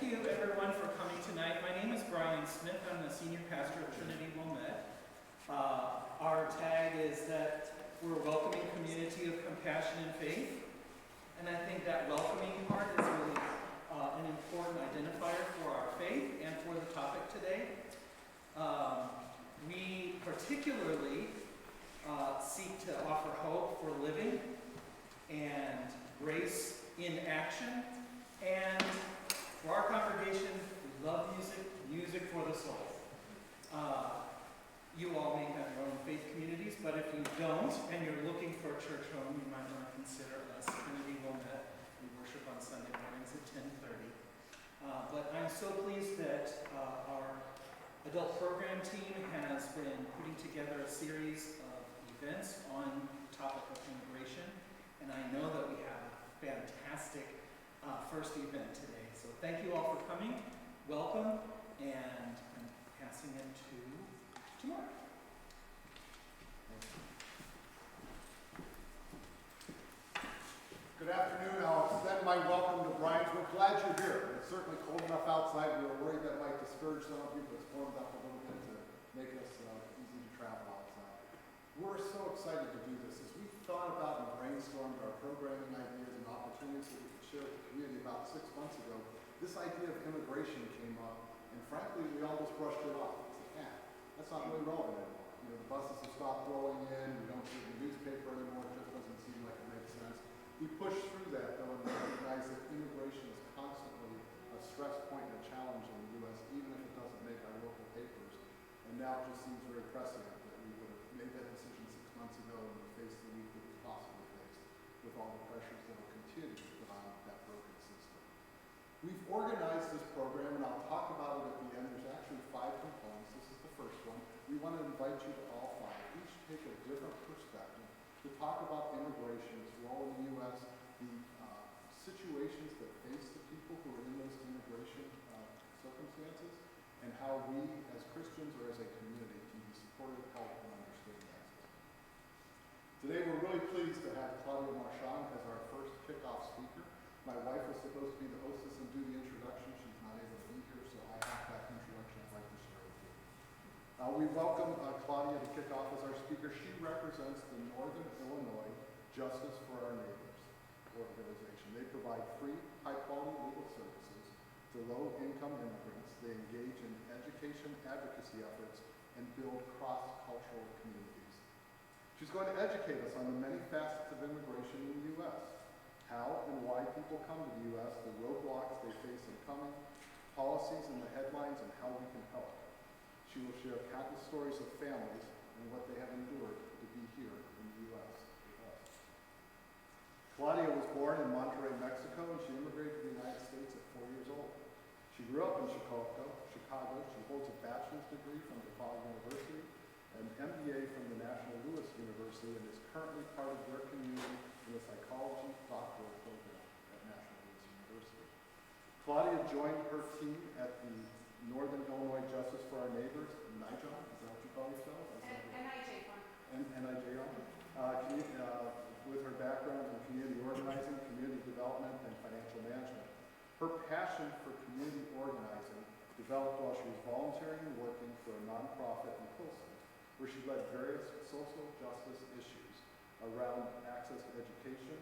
you everyone for coming tonight. My name is Brian Smith. I'm the senior pastor of Trinity Wilmette. Our tag is that we're a welcoming community of compassion and faith. And I think that welcoming part is really an important identifier for our faith and for the topic today. We particularly seek to offer hope for living and grace in action. And for our congregation, we love music for the soul. You all may have your own faith communities, but if you don't and you're looking for a church home, you might want to consider us, Trinity Wilmette. We worship on Sunday mornings at 10:30. But I'm so pleased that our adult program team has been putting together a series of events on the topic of immigration, and I know that we have a fantastic first event today. So thank you all for coming. Welcome, and I'm passing it to Mark. Good afternoon. I'll extend my welcome to Brian. We're glad you're here. It's certainly cold enough outside. We were worried that might discourage some of you, but it's warmed up a little bit to make us easy to travel outside. We're so excited to do this. As we thought about and brainstormed our programming ideas and opportunities that we could share with the community about 6 months ago, this idea of immigration came up, and frankly, we almost brushed it off. It's like, that's not really relevant anymore. You know, the buses have stopped rolling in. We don't see the newspaper anymore. It just doesn't seem like it makes sense. We push through that, though, and recognize that immigration is constantly a stress point and a challenge in the U.S., even if it doesn't make our local papers. And now it just seems very pressing that we would have made that decision 6 months ago and we faced the week that we possibly faced with all the pressures that will continue to put on that broken system. We've organized this program, and I'll talk about it at the end. There's actually 5 components. This is the first one. We want to invite you to all 5, each take a different perspective to talk about immigration, its role in the U.S., the situations that face the people who are in those immigration circumstances, and how we as Christians or as a community can be supportive, help, and understand that. Today we're really pleased to have Claudia Marchan as our first kickoff speaker. My wife was supposed to be the hostess and do the introduction. She's not able to be here, so I have that introduction I'd like to share with you. We welcome Claudia to kick off as our speaker. She represents the Northern Illinois Justice for Our Neighbors organization. They provide free, high-quality legal services to low-income immigrants. They engage in education advocacy efforts and build cross-cultural communities. She's going to educate us on the many facets of immigration in the U.S., how and why people come to the U.S., the roadblocks they face in coming, policies and the headlines, and how we can help. She will share countless stories of families and what they have endured to be here in the U.S. with us. Claudia was born in Monterrey, Mexico, and she immigrated to the United States at 4 years old. She grew up in Chicago. She holds a bachelor's degree from DePaul University, an MBA from the National Louis University, and is currently part of their community in the psychology doctoral program at National Louis University. Claudia joined her team at the Northern Illinois Justice for Our Neighbors, NIJFON, is that what you call yourself? NIJFON. NIJFON, with her background in community organizing, community development, and financial management. Her passion for community organizing developed while she was volunteering and working for a nonprofit in Pilsen, where she led various social justice issues around access to education,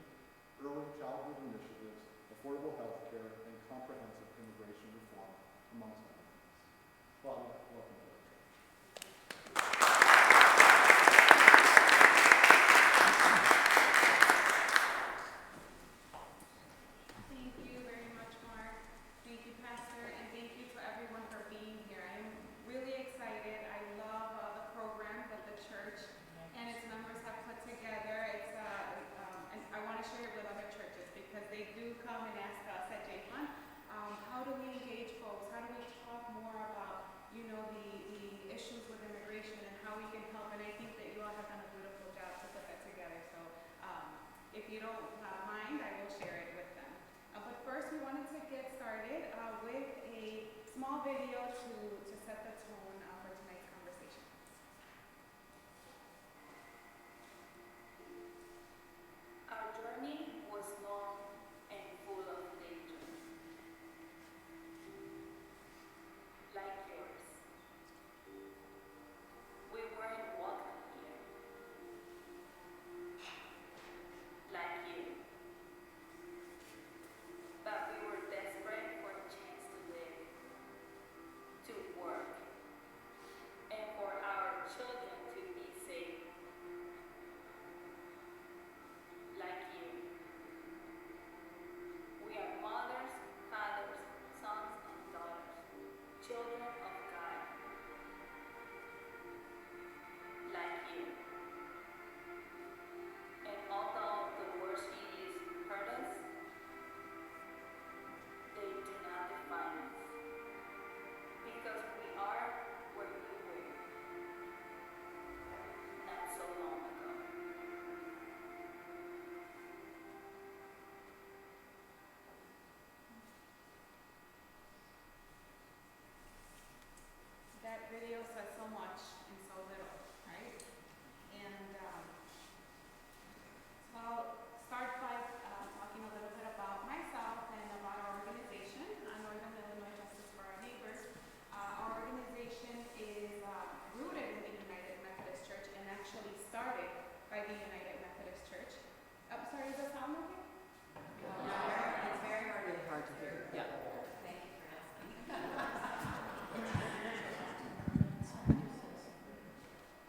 early childhood initiatives, affordable health care, and comprehensive immigration reform, amongst other things. Claudia, welcome to our church. Thank you very much, Mark. Thank you, Pastor, and thank you to everyone for being here. I'm really excited. I love the program that the church and its members have put together. It's and I want to share it with other churches because they do come and ask us at JFON, how do we engage folks? How do we talk more about, the issues with immigration and how we can help? And I think that you all have done a beautiful job to put that together. So if you don't mind, I will share it with them. But first, we wanted to get started with a small video to set the tone for tonight's conversation. Our journey was long and full of danger.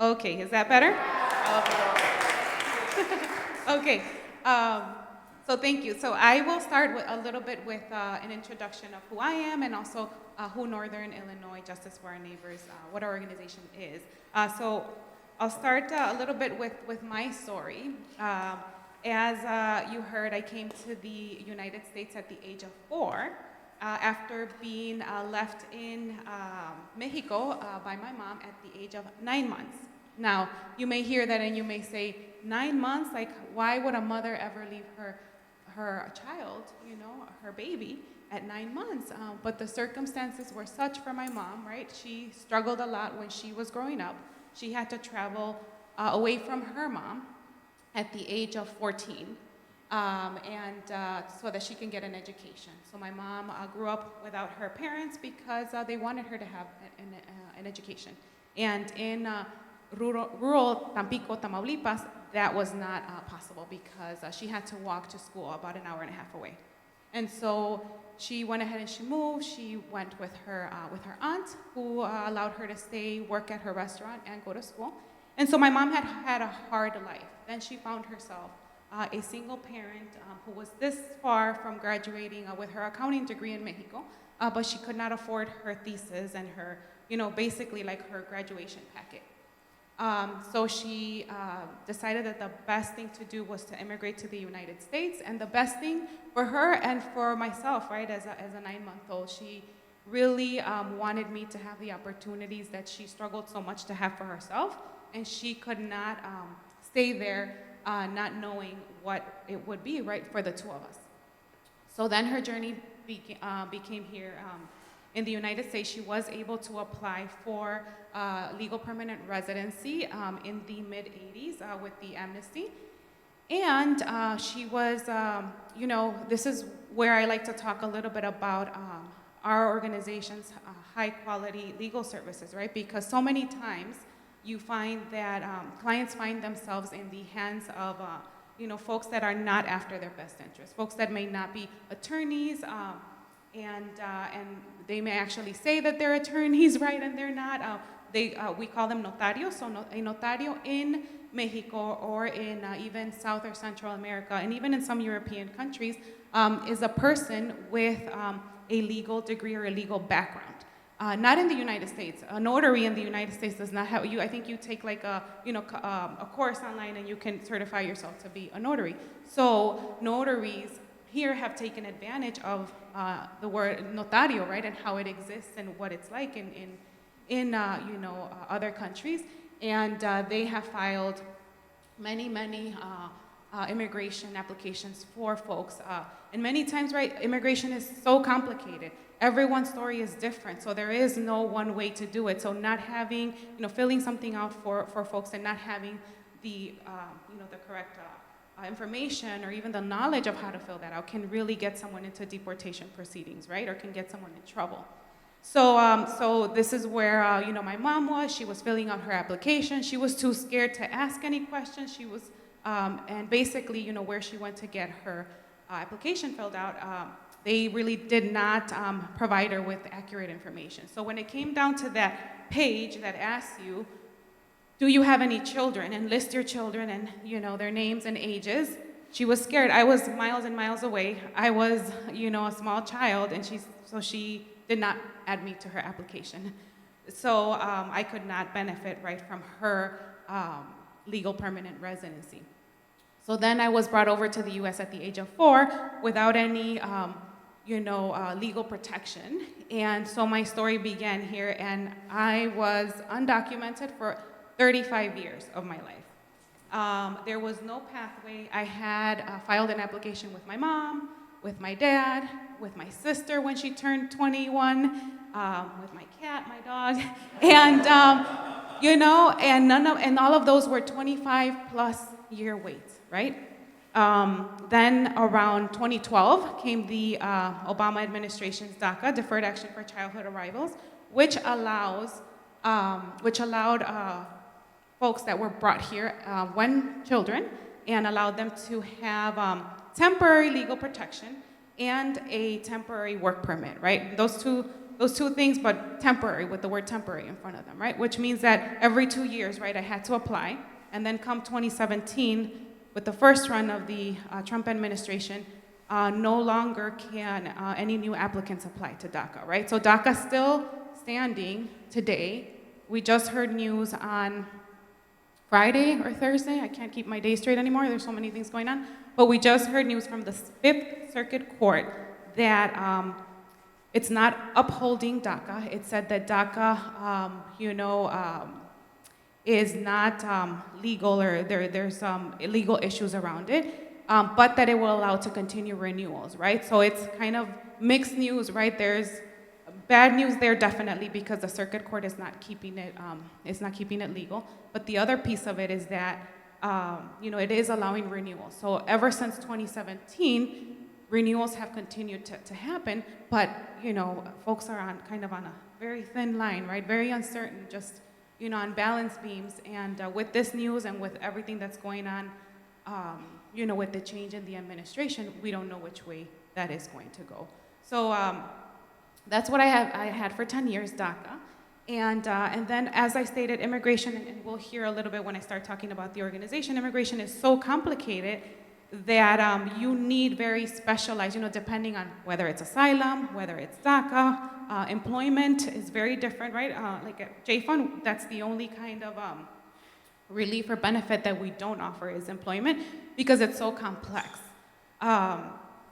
Okay, is that better? Okay. So thank you. So I will start with a little bit with an introduction of who I am and also who Northern Illinois Justice for Our Neighbors, what our organization is. So I'll start a little bit with my story. As you heard, I came to the United States at the age of 4 after being left in Mexico by my mom at the age of 9 months. Now, you may hear that and you may say, 9 months? Like, why would a mother ever leave her child, you know, her baby, at 9 months? But the circumstances were such for my mom, right? She struggled a lot when she was growing up. She had to travel away from her mom at the age of 14, so that she can get an education. So my mom grew up without her parents because they wanted her to have an education. And in rural Tampico, Tamaulipas, that was not possible because she had to walk to school about an hour and a half away. And so she went ahead and she moved. She went with her aunt, who allowed her to stay, work at her restaurant, and go to school. And so my mom had a hard life. Then she found herself a single parent who was this far from graduating with her accounting degree in Mexico, but she could not afford her thesis and her, you know, basically like her graduation packet. So she decided that the best thing to do was to immigrate to the United States, and the best thing for her and for myself, right, as a 9-month-old, she really wanted me to have the opportunities that she struggled so much to have for herself, and she could not stay there not knowing what it would be, right, for the two of us. So then her journey became here in the United States. She was able to apply for legal permanent residency in the mid-'80s with the amnesty. And she was, you know, this is where I like to talk a little bit about our organization's high-quality legal services, right? Because so many times you find that clients find themselves in the hands of, you know, folks that are not after their best interest, folks that may not be attorneys, and they may actually say that they're attorneys, right, and they're not. We call them notarios, so a notario in Mexico or in even South or Central America, and even in some European countries, is a person with a legal degree or a legal background. Not in the United States. A notary in the United States does not have you. I think you take like a course online and you can certify yourself to be a notary. So notaries here have taken advantage of the word notario, right, and how it exists and what it's like in other countries, and they have filed many immigration applications for folks, and many times, right, immigration is so complicated. Everyone's story is different, so there is no one way to do it. So not having, filling something out for folks and not having the correct information or even the knowledge of how to fill that out can really get someone into deportation proceedings, right? Or can get someone in trouble. So this is where, my mom was. She was filling out her application. She was too scared to ask any questions. She was, and basically, where she went to get her application filled out, they really did not provide her with accurate information. So when it came down to that page that asks you, do you have any children, and list your children and their names and ages, she was scared. I was miles and miles away. I was a small child, and she did not add me to her application. So I could not benefit right from her legal permanent residency. So then I was brought over to the U.S. at the age of 4 without any legal protection. And so my story began here, and I was undocumented for 35 years of my life. There was no pathway. I had filed an application with my mom, with my dad, with my sister when she turned 21, with my cat, my dog, and and all of those were 25+ year waits, right? Then around 2012 came the Obama administration's DACA, Deferred Action for Childhood Arrivals, which allowed folks that were brought here when children and allowed them to have temporary legal protection and a temporary work permit, right? Those two two things, but temporary, with the word temporary in front of them, right? Which means that every 2 years, right, I had to apply. And then come 2017, with the first run of the Trump administration, no longer can any new applicants apply to DACA, right? So DACA's still standing today. We just heard news on Friday or Thursday. I can't keep my days straight anymore. There's so many things going on. But we just heard news from the Fifth Circuit Court that it's not upholding DACA. It said that DACA, is not legal, or there's some illegal issues around it, but that it will allow to continue renewals, right? So it's kind of mixed news, right? There's bad news there definitely, because the circuit court is not keeping it legal. But the other piece of it is that it is allowing renewals. So ever since 2017, renewals have continued to happen, but folks are on a very thin line, right? Very uncertain, just on balance beams. And with this news and with everything that's going on, with the change in the administration, we don't know which way that is going to go. So that's what I had for 10 years, DACA. And then, as I stated, immigration, and we'll hear a little bit when I start talking about the organization, immigration is so complicated that you need very specialized, depending on whether it's asylum, whether it's DACA, employment is very different, right? Like at NIJFON, that's the only kind of relief or benefit that we don't offer is employment, because it's so complex.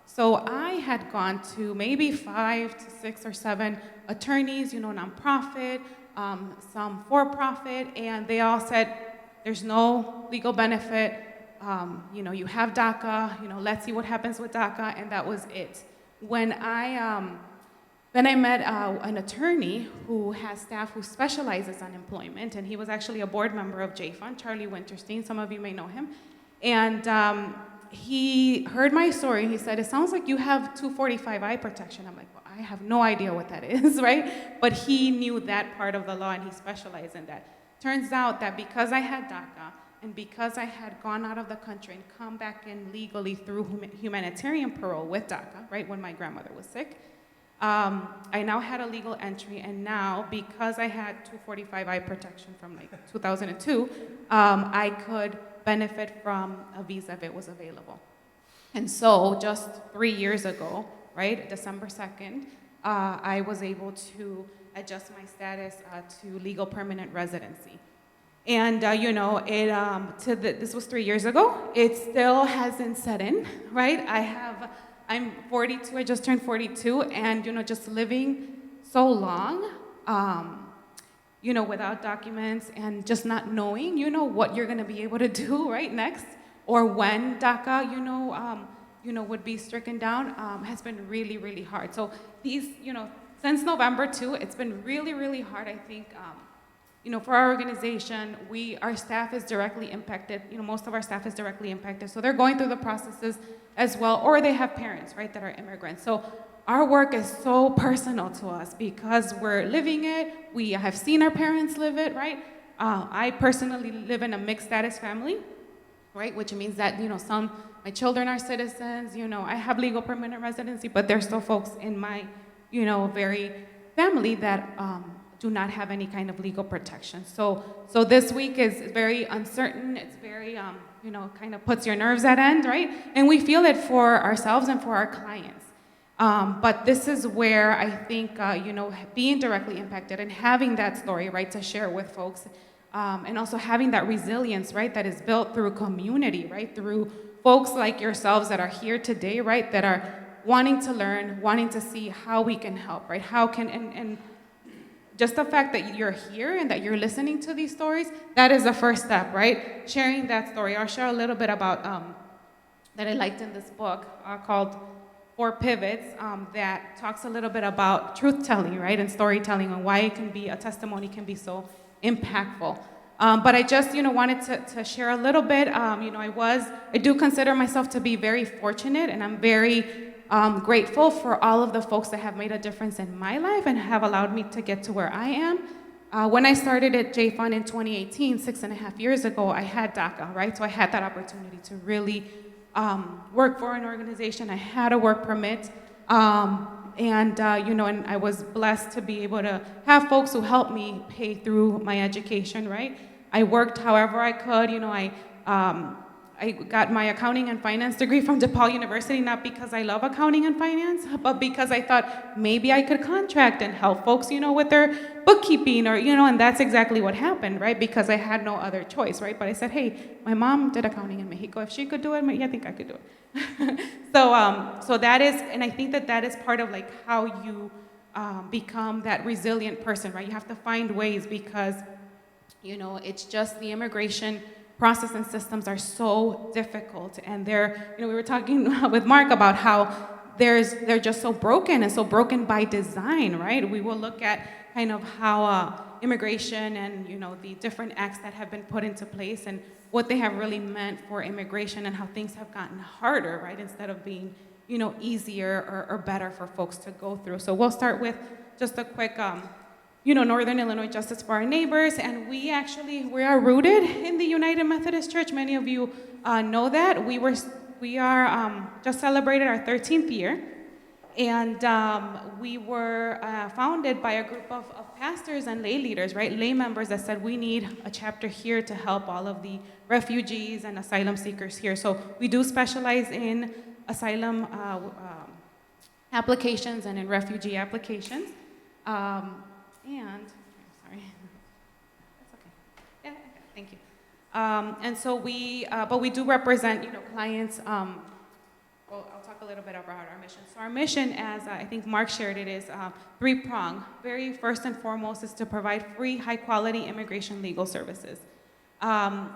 So I had gone to maybe 5 to 6 or 7 attorneys, nonprofit, some for-profit, and they all said, there's no legal benefit, you have DACA, let's see what happens with DACA, and that was it. Then I met an attorney who has staff who specializes on employment, and he was actually a board member of NIJFON, Charlie Winterstein, some of you may know him, and he heard my story. He said, it sounds like you have 245I protection. I'm like, well, I have no idea what that is, right? But he knew that part of the law, and he specialized in that. Turns out that because I had DACA, and because I had gone out of the country and come back in legally through humanitarian parole with DACA, right, when my grandmother was sick, I now had a legal entry, and now, because I had 245I protection from like 2002, I could benefit from a visa if it was available. And so just 3 years ago, right, December 2nd, I was able to adjust my status to legal permanent residency. And this was 3 years ago. It still hasn't set in, right? I'm 42. I just turned 42, and just living so long, without documents and just not knowing, what you're going to be able to do right next, or when DACA, would be stricken down, has been really, really hard. So these, since November too, it's been really, really hard. I think, for our organization, our staff is directly impacted. Most of our staff is directly impacted, so they're going through the processes as well, or they have parents, right, that are immigrants. So our work is so personal to us because we're living it. We have seen our parents live it, right? I personally live in a mixed status family, right? Which means that, my children are citizens, I have legal permanent residency, but there's still folks in my, very family that do not have any kind of legal protection. So this week is very uncertain. It's very, kind of puts your nerves at end, right? And we feel it for ourselves and for our clients. But this is where I think, being directly impacted and having that story, right, to share with folks, and also having that resilience, right, that is built through community, right, through folks like yourselves that are here today, right, that are wanting to learn, wanting to see how we can help, right, and just the fact that you're here and that you're listening to these stories, that is the first step, right? Sharing that story. I'll share a little bit about that I liked in this book called 4 Pivots that talks a little bit about truth-telling, right, and storytelling, and why it can be, a testimony can be so impactful. But I just, wanted to share a little bit. I do consider myself to be very fortunate, and I'm very grateful for all of the folks that have made a difference in my life and have allowed me to get to where I am. When I started at NIJFON in 2018, 6.5 years ago, I had DACA, right? So I had that opportunity to really work for an organization. I had a work permit. And I was blessed to be able to have folks who helped me pay through my education, right? I worked however I could. I got my accounting and finance degree from DePaul University, not because I love accounting and finance, but because I thought maybe I could contract and help folks, with their bookkeeping and that's exactly what happened, right? Because I had no other choice, right? But I said, hey, my mom did accounting in Mexico. If she could do it, I think I could do it. So that is, and I think that is part of like how you become that resilient person, right? You have to find ways because, it's just the immigration process and systems are so difficult, and we were talking with Mark about how they're just so broken and so broken by design, right? We will look at kind of how immigration and the different acts that have been put into place and what they have really meant for immigration and how things have gotten harder, right? Instead of being easier or better for folks to go through. So we'll start with just a quick Northern Illinois Justice for Our Neighbors, and we are rooted in the United Methodist Church. Many of you know that. We are just celebrated our 13th year, and we were founded by a group of pastors and lay leaders, right? Lay members that said we need a chapter here to help all of the refugees and asylum seekers here. So we do specialize in asylum applications and in refugee applications. Sorry, that's okay. Yeah, okay, thank you. And so but we do represent, clients. Well, I'll talk a little bit about our mission. So our mission, as I think Mark shared it, is three-pronged. Very first and foremost is to provide free, high-quality immigration legal services. Our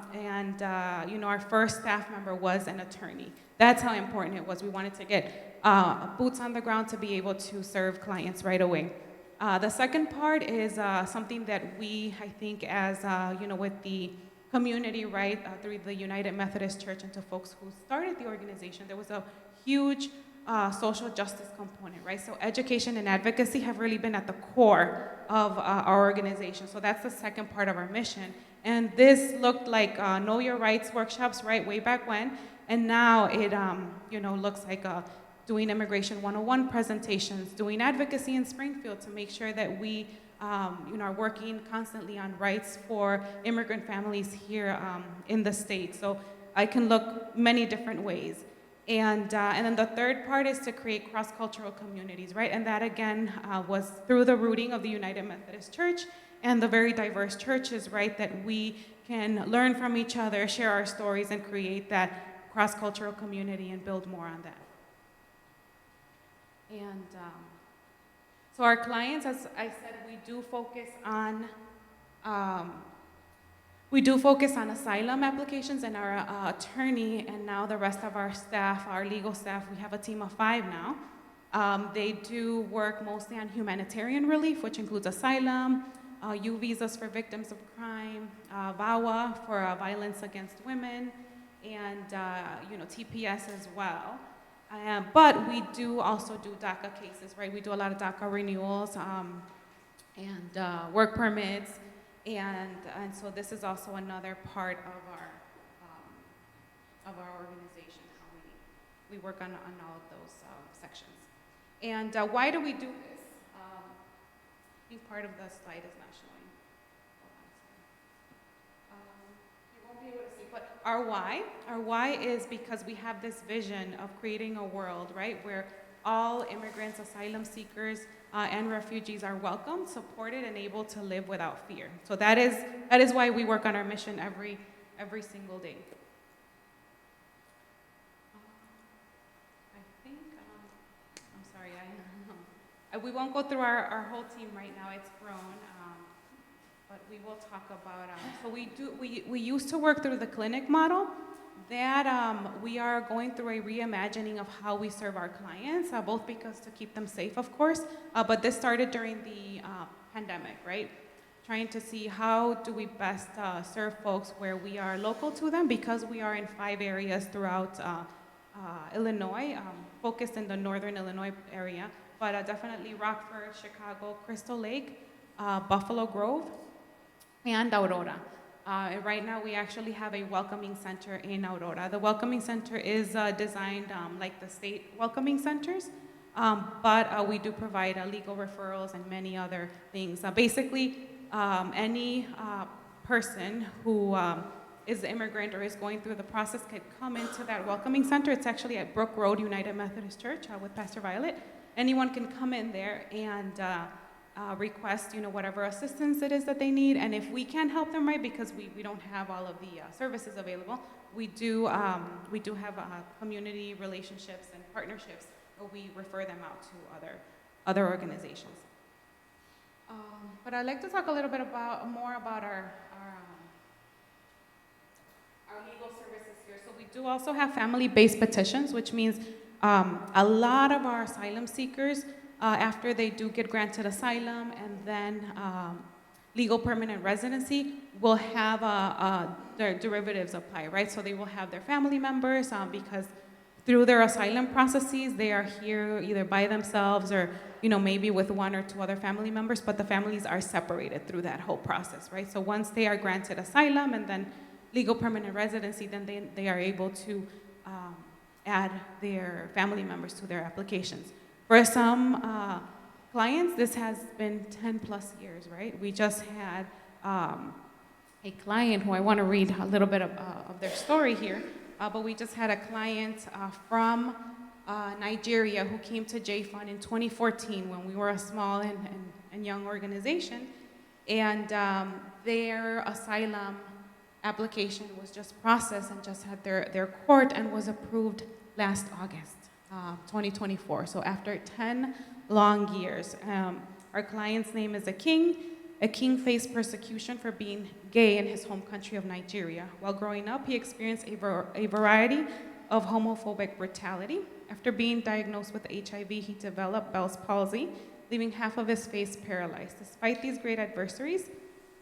first staff member was an attorney. That's how important it was. We wanted to get boots on the ground to be able to serve clients right away. The second part is something that we, I think, as with the community, right, through the United Methodist Church and to folks who started the organization, there was a huge social justice component, right? So education and advocacy have really been at the core of our organization. So that's the second part of our mission. And this looked like Know Your Rights workshops, right, way back when. And now it, looks like doing Immigration 101 presentations, doing advocacy in Springfield to make sure that we are working constantly on rights for immigrant families here in the state. So I can look many different ways. And then the third part is to create cross-cultural communities, right? And that, again, was through the rooting of the United Methodist Church and the very diverse churches, right, that we can learn from each other, share our stories, and create that cross-cultural community and build more on that. And so our clients, as I said, we do focus on asylum applications, and our attorney and now the rest of our staff, our legal staff, we have a team of 5 now. They do work mostly on humanitarian relief, which includes asylum, U visas for victims of crime, VAWA for violence against women, and TPS as well. But we do also do DACA cases, right? We do a lot of DACA renewals and work permits, and so this is also another part of our organization, how we work on all of those sections. And why do we do this? I think part of the slide is not showing. You won't be able to see, but our why is because we have this vision of creating a world, right, where all immigrants, asylum seekers, and refugees are welcome, supported, and able to live without fear. So that is why we work on our mission every single day. I think, I'm sorry, we won't go through our whole team right now. It's grown. But we will talk about, so we used to work through the clinic model. That we are going through a reimagining of how we serve our clients, both because to keep them safe, of course, but this started during the pandemic, right? Trying to see how do we best serve folks where we are local to them, because we are in 5 areas throughout Illinois, focused in the northern Illinois area, but definitely Rockford, Chicago, Crystal Lake, Buffalo Grove, and Aurora. Right now, we actually have a welcoming center in Aurora. The welcoming center is designed like the state welcoming centers. But we do provide legal referrals and many other things. Basically, any person who is an immigrant or is going through the process could come into that welcoming center. It's actually at Brook Road United Methodist Church with Pastor Violet. Anyone can come in there and request, whatever assistance it is that they need. And if we can't help them, right, because we don't have all of the services available, we do have community relationships and partnerships where we refer them out to other organizations. But I'd like to talk a little bit more about our legal services here. So we do also have family-based petitions, which means a lot of our asylum seekers, after they do get granted asylum and then legal permanent residency, will have their derivatives apply, right? So they will have their family members because through their asylum processes, they are here either by themselves or, maybe with one or two other family members, but the families are separated through that whole process, right? So once they are granted asylum and then legal permanent residency, then they are able to add their family members to their applications. For some clients, this has been 10 plus years, right? We just had a client who I want to read a little bit of their story here. But we just had a client from Nigeria who came to NIJFON in 2014 when we were a small and young organization. And their asylum application was just processed and just had their court and was approved last August, 2024. So after 10 long years, our client's name is Aking. Aking faced persecution for being gay in his home country of Nigeria. While growing up, he experienced a variety of homophobic brutality. After being diagnosed with HIV, he developed Bell's palsy, leaving half of his face paralyzed. Despite these great adversaries,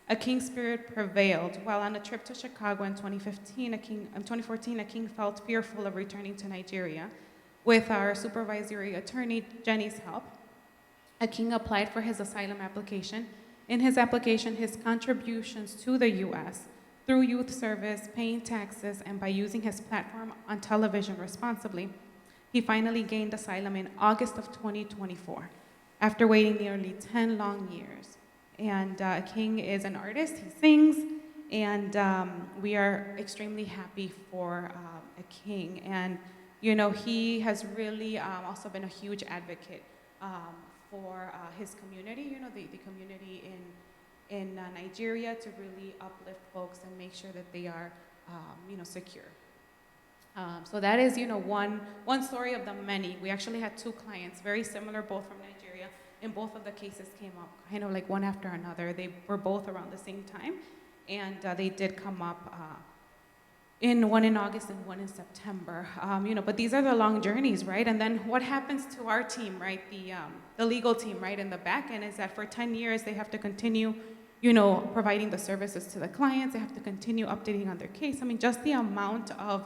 Aking's spirit prevailed. While on a trip to Chicago in 2014, Aking felt fearful of returning to Nigeria. With our supervisory attorney, Jenny's help, Aking applied for his asylum application. In his application, his contributions to the U.S. through youth service, paying taxes, and by using his platform on television responsibly, he finally gained asylum in August of 2024, after waiting nearly 10 long years. And King is an artist, he sings, and we are extremely happy for King. And, he has really also been a huge advocate for his community, the community in Nigeria, to really uplift folks and make sure that they are, secure. So that is, one story of the many. We actually had two clients, very similar, both from Nigeria, and both of the cases came up kind of like one after another. They were both around the same time, and they did come up one in August and one in September. But these are the long journeys, right? And then what happens to our team, right? The legal team, right, in the back end is that for 10 years they have to continue, providing the services to the clients. They have to continue updating on their case. I mean, just the amount of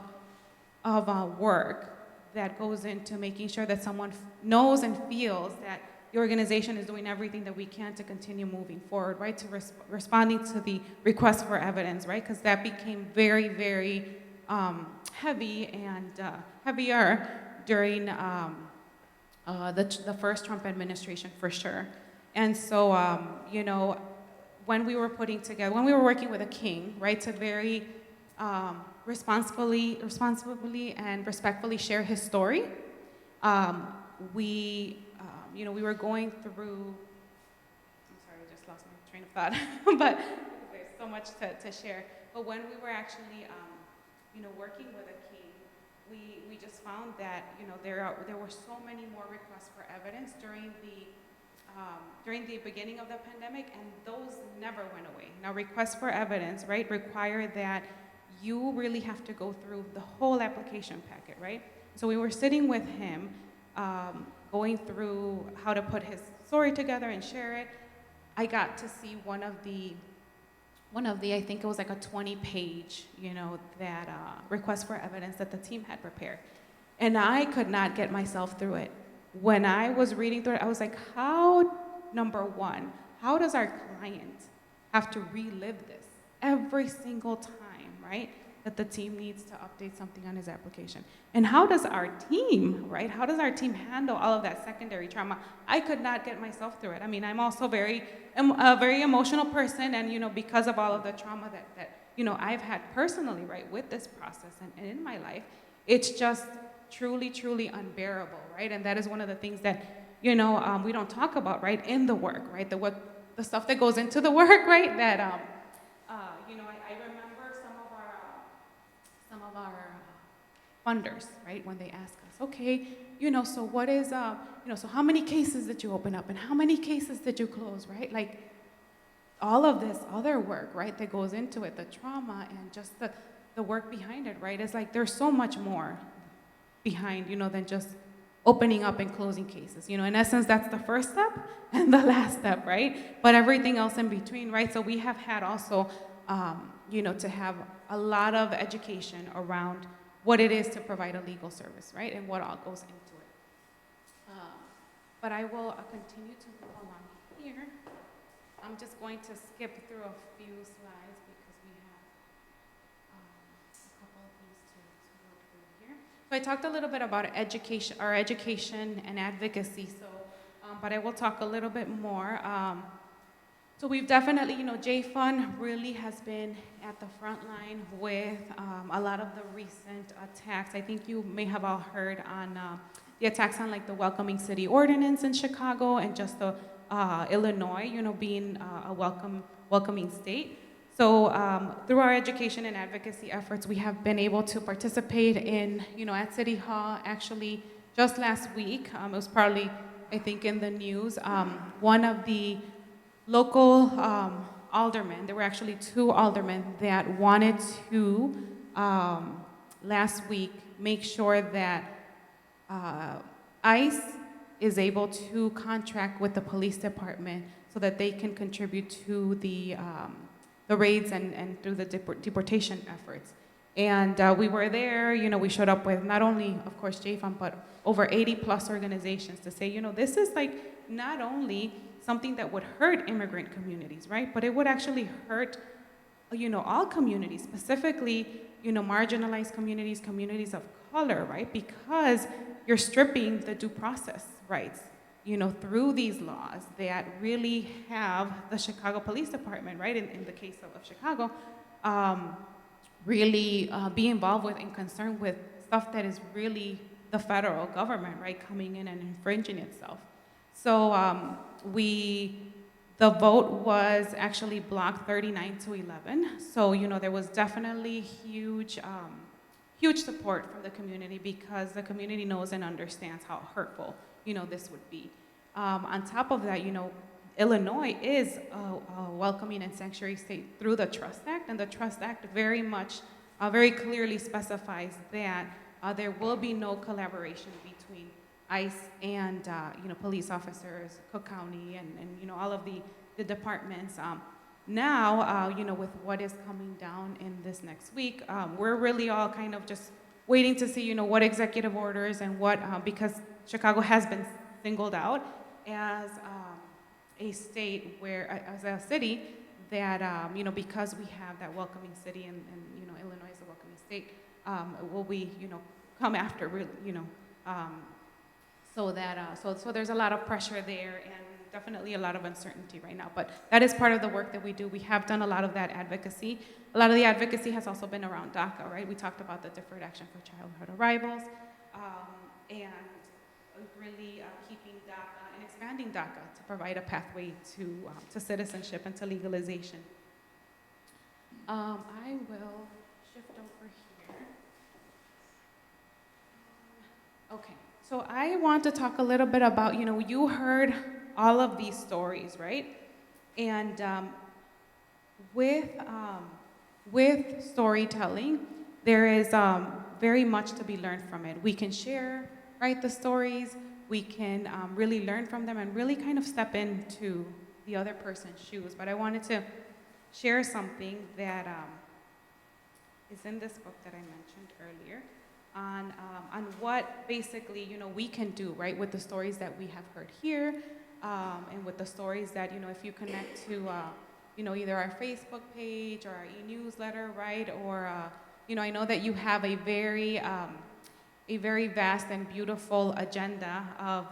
work that goes into making sure that someone knows and feels that the organization is doing everything that we can to continue moving forward, right? To responding to the request for evidence, right? Because that became very, very heavy and heavier during the first Trump administration, for sure. And so, when we were working with a king, right, to very responsibly and respectfully share his story, we were going through, I'm sorry, I just lost my train of thought, but there's so much to share. But when we were actually, working with a king, we just found that, there were so many more requests for evidence during the beginning of the pandemic, and those never went away. Now, requests for evidence, right, require that you really have to go through the whole application packet, right? So we were sitting with him, going through how to put his story together and share it. I got to see one of the, I think it was like a 20-page, that request for evidence that the team had prepared. And I could not get myself through it. When I was reading through it, I was like, number one, how does our client have to relive this every single time, right? that the team needs to update something on his application. And how does our team, right? How does our team handle all of that secondary trauma? I could not get myself through it. I mean, I'm also a very emotional person, and, because of all of the trauma that I've had personally, right, with this process and in my life, it's just truly, truly unbearable, right? And that is one of the things that, we don't talk about, right, in the work, right? The stuff that goes into the work, right? That, I remember some of our funders, right, when they ask us, okay, so what is, so how many cases did you open up and how many cases did you close, right? Like all of this other work, right, that goes into it, the trauma and just the work behind it, right? It's like there's so much more behind, than just opening up and closing cases. In essence, that's the first step and the last step, right? But everything else in between, right? So we have had also, to have a lot of education around what it is to provide a legal service, right? And what all goes into it. But I will continue to move along here. I'm just going to skip through a few slides because we have a couple of things to go through here. So I talked a little bit about our education and advocacy. So, but I will talk a little bit more. So we've definitely, NIJFON really has been at the front line with a lot of the recent attacks. I think you may have all heard on the attacks on like the Welcoming City Ordinance in Chicago and just the Illinois, being a welcoming state. So through our education and advocacy efforts, we have been able to participate in, at City Hall. Actually, just last week, it was probably, I think, in the news, one of the local aldermen, there were actually 2 aldermen that wanted to, last week, make sure that ICE is able to contract with the police department so that they can contribute to the raids and through the deportation efforts. And we were there, we showed up with not only, of course, JFON, but over 80 plus organizations to say, this is like not only something that would hurt immigrant communities, right? But it would actually hurt, all communities, specifically, marginalized communities, communities of color, right? Because you're stripping the due process rights, through these laws that really have the Chicago Police Department, right? In the case of Chicago, really be involved with and concerned with stuff that is really the federal government, right? Coming in and infringing itself. So the vote was actually blocked 39-11. So, there was definitely huge support from the community because the community knows and understands how hurtful, this would be. On top of that, Illinois is a welcoming and sanctuary state through the Trust Act, and the Trust Act very clearly specifies that there will be no collaboration between ICE and police officers, Cook County, and all of the departments. Now, with what is coming down in this next week, we're really all kind of just waiting to see, what executive orders and what, because Chicago has been singled out as a state where, as a city that, because we have that welcoming city and Illinois is a welcoming state, will we, come after, so that, so there's a lot of pressure there and definitely a lot of uncertainty right now. But that is part of the work that we do. We have done a lot of that advocacy. A lot of the advocacy has also been around DACA, right? We talked about the Deferred Action for Childhood Arrivals, and really keeping DACA and expanding DACA to provide a pathway to citizenship and to legalization. I will shift over here. Okay, so I want to talk a little bit about, you heard all of these stories, right? And with storytelling, there is very much to be learned from it. We can share, right, the stories. We can really learn from them and really kind of step into the other person's shoes. But I wanted to share something that is in this book that I mentioned earlier on what basically, we can do, right, with the stories that we have heard here, and with the stories that, if you connect to, either our Facebook page or our e-newsletter, right, or, I know that you have a very vast and beautiful agenda of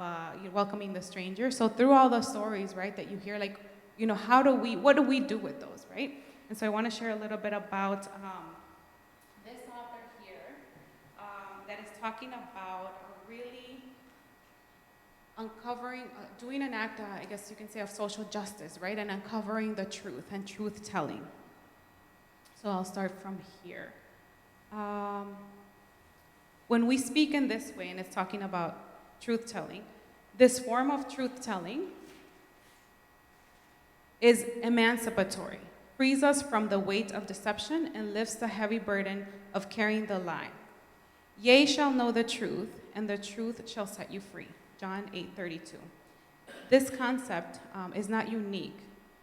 welcoming the stranger. So through all the stories, right, that you hear, like, what do we do with those, right? And so I want to share a little bit about this author here that is talking about really uncovering, doing an act, I guess you can say, of social justice, right, and uncovering the truth and truth-telling. So I'll start from here. When we speak in this way, and it's talking about truth-telling, this form of truth-telling is emancipatory, frees us from the weight of deception, and lifts the heavy burden of carrying the lie. Ye shall know the truth, and the truth shall set you free. John 8:32. This concept is not unique,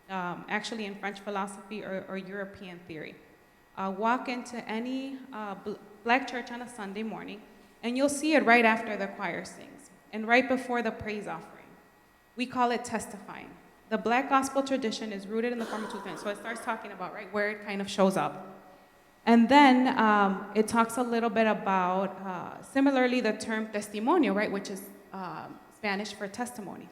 actually, in French philosophy or European theory. Walk into any Black church on a Sunday morning, and you'll see it right after the choir sings and right before the praise offering. We call it testifying. The Black gospel tradition is rooted in the form of truth, so it starts talking about, right, where it kind of shows up. And then it talks a little bit about, similarly, the term testimonio, right, which is Spanish for testimony,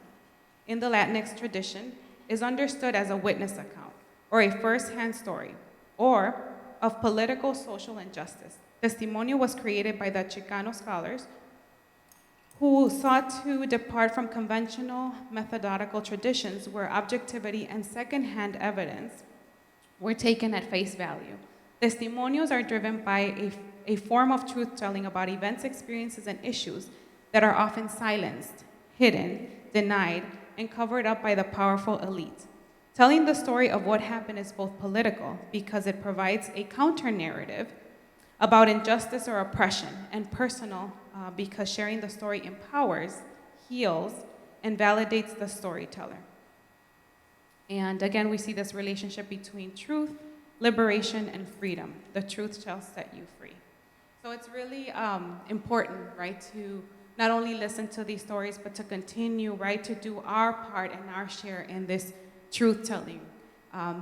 in the Latinx tradition, is understood as a witness account or a first-hand story, or of political, social injustice. Testimonio was created by the Chicano scholars who sought to depart from conventional methodological traditions where objectivity and second-hand evidence were taken at face value. Testimonios are driven by a form of truth-telling about events, experiences, and issues that are often silenced, hidden, denied, and covered up by the powerful elite. Telling the story of what happened is both political because it provides a counter-narrative about injustice or oppression, and personal because sharing the story empowers, heals, and validates the storyteller. And again, we see this relationship between truth, liberation, and freedom. The truth shall set you free. So it's really important, right, to not only listen to these stories, but to continue, right, to do our part and our share in this truth-telling.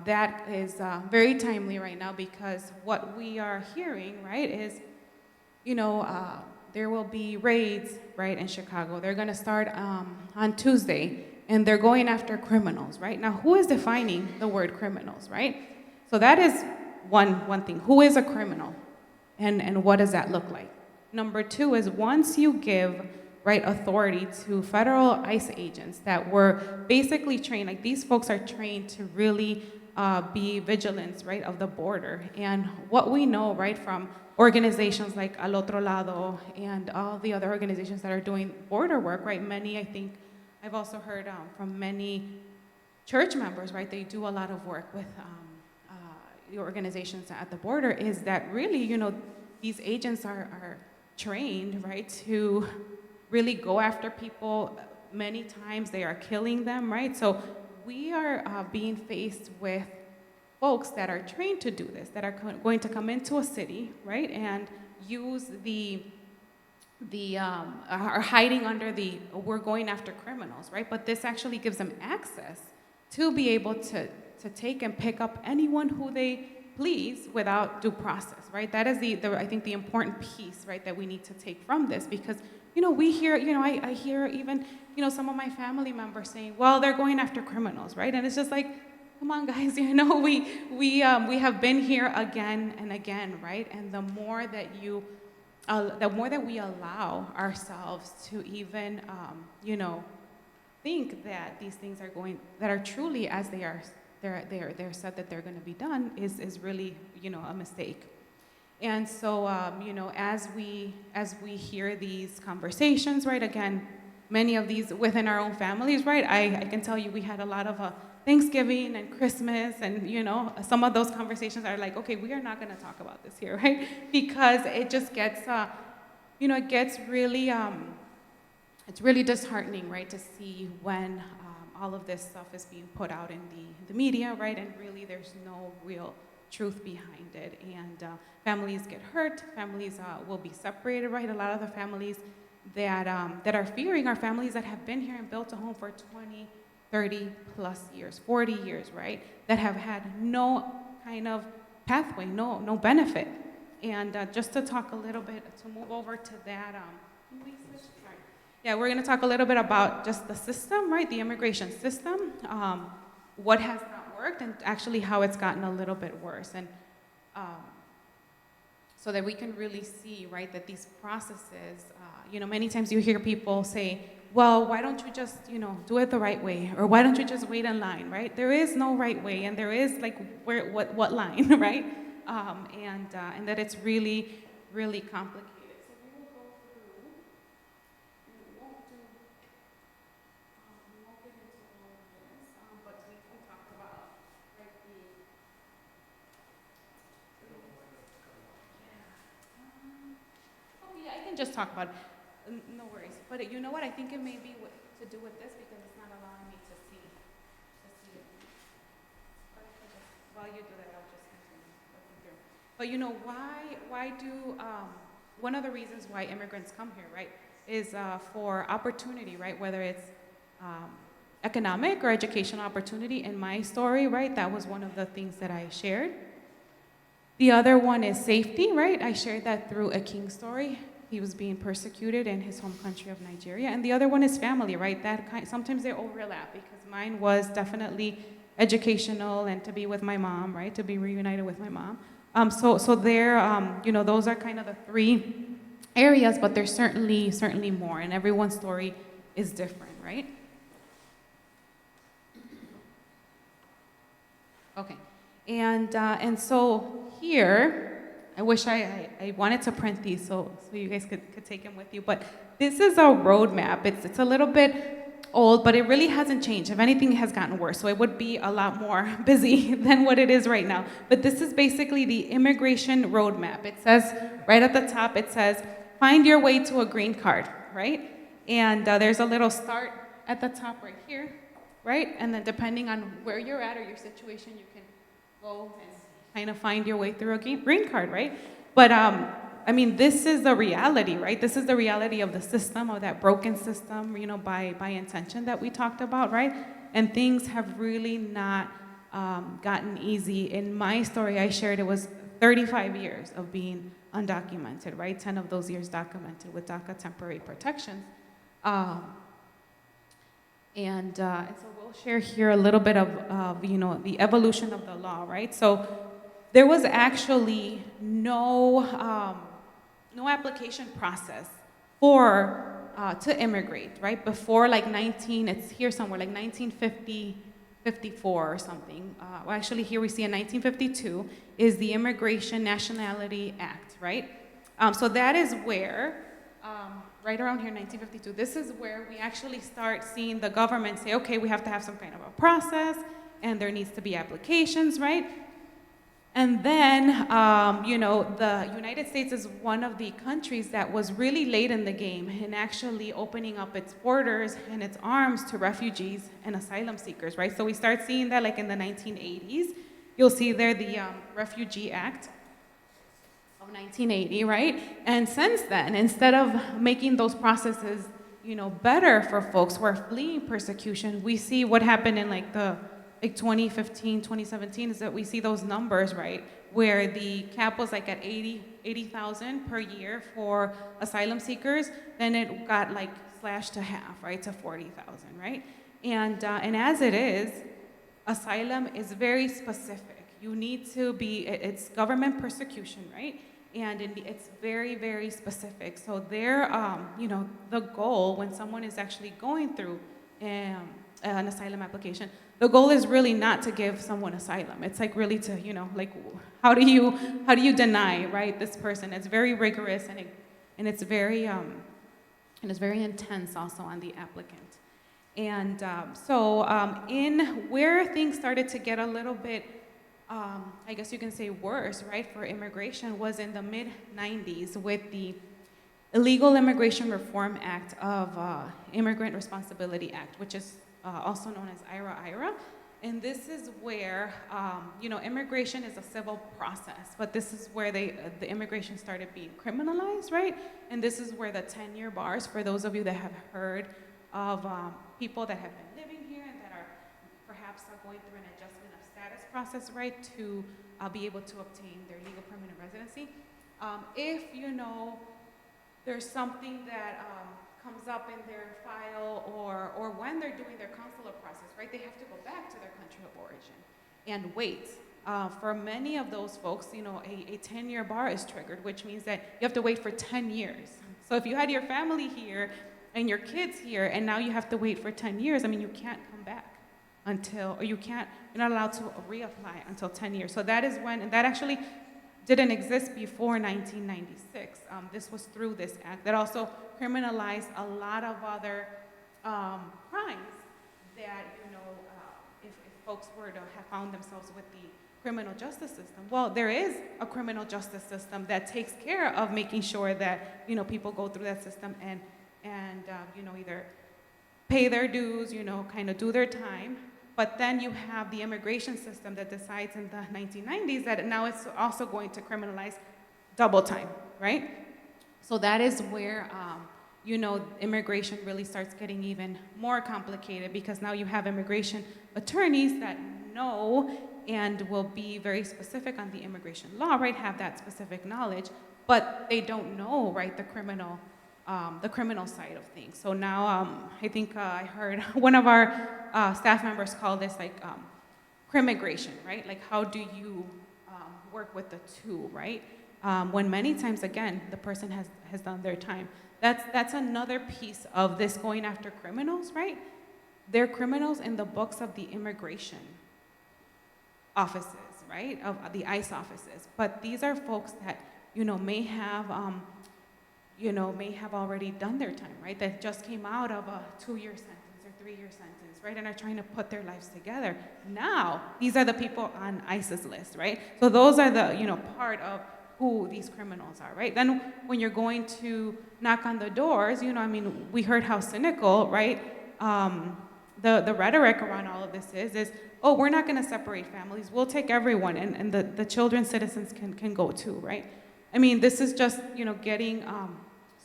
That is very timely right now, because what we are hearing, right, is, there will be raids, right, in Chicago. They're going to start on Tuesday, and they're going after criminals, right? Now, who is defining the word criminals, right? So that is one thing. Who is a criminal, and what does that look like? Number two is, once you give, right, authority to federal ICE agents that were basically trained, like these folks are trained to really be vigilant, right, of the border. And what we know, right, from organizations like Al Otro Lado and all the other organizations that are doing border work, right, many, I think, I've also heard from many church members, right, they do a lot of work with the organizations at the border, is that really, these agents are trained, right, to really go after people. Many times they are killing them, right? So we are being faced with folks that are trained to do this, that are going to come into a city, right, and use are hiding under we're going after criminals, right? But this actually gives them access to be able to take and pick up anyone who they please without due process, right? That is I think the important piece, right, that we need to take from this, because we hear, I hear even, some of my family members saying, well, they're going after criminals, right? And it's just like, come on, guys, we have been here again and again, right? And the more that we allow ourselves to even, think that these things that are truly as they're said that they're going to be done, is really, a mistake. And so, as we hear these conversations, right, again, many of these within our own families, right, I can tell you we had a lot of Thanksgiving and Christmas, and, some of those conversations are like, okay, we are not going to talk about this here, right, because it just gets, it gets really, it's really disheartening, right, to see when all of this stuff is being put out in the media, right, and really there's no real truth behind it, and families get hurt, families will be separated, right? A lot of the families that are fearing are families that have been here and built a home for 20, 30 plus years, 40 years, right? That have had no kind of pathway, no benefit. And just to talk a little bit, to move over to that, can we switch? Sorry. Yeah, we're going to talk a little bit about just the system, right? The immigration system, what has not worked, and actually how it's gotten a little bit worse. And so that we can really see, right, that these processes, many times you hear people say, well, why don't you just, do it the right way? Or why don't you just wait in line, right? There is no right way, and there is, like, what line, right? And that it's really, really complicated. So we will go through, we won't get into all of this, but we can talk about, right, yeah, I can just talk about it. No worries. But you know what? I think it may be to do with this because it's not allowing me to see it. But I can just, while you do that, I'll just continue looking through. But why do, one of the reasons why immigrants come here, right, is for opportunity, right? Whether it's economic or educational opportunity. In my story, right, that was one of the things that I shared. The other one is safety, right? I shared that through a king story. He was being persecuted in his home country of Nigeria. And the other one is family, right? Sometimes they overlap because mine was definitely educational and to be with my mom, right? To be reunited with my mom. So there, those are kind of the three areas, but there's certainly more, and everyone's story is different, right? Okay, and so here, I wish I wanted to print these so you guys could take them with you, but this is a roadmap. It's a little bit old, but it really hasn't changed. If anything, it has gotten worse, so it would be a lot more busy than what it is right now. But this is basically the immigration roadmap. It says, right at the top, it says, find your way to a green card, right? And there's a little start at the top right here, right? And then depending on where you're at or your situation, you can go and kind of find your way through a green card, right? But this is the reality, right? This is the reality of the system, of that broken system, by intention that we talked about, right? And things have really not gotten easy. In my story, I shared it was 35 years of being undocumented, right? 10 of those years documented with DACA temporary protections. And so we'll share here a little bit of the evolution of the law, right? So there was actually no application process to immigrate, right? Before it's here somewhere, like 1950, 54 or something. Actually, here we see in 1952 is the Immigration Nationality Act, right? So that is where, right around here, 1952, this is where we actually start seeing the government say, okay, we have to have some kind of a process, and there needs to be applications, right? And then, the United States is one of the countries that was really late in the game in actually opening up its borders and its arms to refugees and asylum seekers, right? So we start seeing that like in the 1980s. You'll see there the Refugee Act of 1980, right? And since then, instead of making those processes, better for folks who are fleeing persecution, we see what happened in 2015, 2017 is that we see those numbers, right, where the cap was at 80,000 per year for asylum seekers, then it got slashed to half, right, to 40,000, right? And as it is, asylum is very specific. You need to it's government persecution, right? And it's very, very specific. So the goal when someone is actually going through an asylum application, the goal is really not to give someone asylum. It's really to, how do you deny, right, this person? It's very rigorous and it's very intense also on the applicant. And in where things started to get a little bit, I guess you can say worse, right, for immigration was in the mid-90s with the Illegal Immigration Reform Act of Immigrant Responsibility Act, which is also known as IRA. And this is where, immigration is a civil process, but this is where the immigration started being criminalized, right? And this is where the 10-year bars, for those of you that have heard of people that have been living here and that are perhaps going through an adjustment of status process, right, to be able to obtain their legal permanent residency. If, there's something that comes up in their file or when they're doing their consular process, right, they have to go back to their country of origin and wait. For many of those folks, a 10-year bar is triggered, which means that you have to wait for 10 years. So if you had your family here and your kids here, and now you have to wait for 10 years, I mean, you can't come back you're not allowed to reapply until 10 years. So that is when, and that actually didn't exist before 1996. This was through this act that also criminalized a lot of other crimes that, if folks were to have found themselves with the criminal justice system. Well, there is a criminal justice system that takes care of making sure that, people go through that system and either pay their dues, kind of do their time. But then you have the immigration system that decides in the 1990s that now it's also going to criminalize double time, right? So that is where, immigration really starts getting even more complicated, because now you have immigration attorneys that know and will be very specific on the immigration law, right, have that specific knowledge, but they don't know, right, the criminal side of things. So now I think I heard one of our staff members call this like crimmigration, right? Like, how do you work with the two, right? When many times, again, the person has done their time. That's another piece of this going after criminals, right? They're criminals in the books of the immigration offices, right? Of the ICE offices. But these are folks that, may have already done their time, right? That just came out of a 2-year sentence or 3-year sentence, right? And are trying to put their lives together. Now, these are the people on ICE's list, right? So those are the, part of who these criminals are, right? Then when you're going to knock on the doors, we heard how cynical, right? The rhetoric around all of this is, oh, we're not gonna separate families. We'll take everyone, and the children citizens can go too, right? I mean, this is just, getting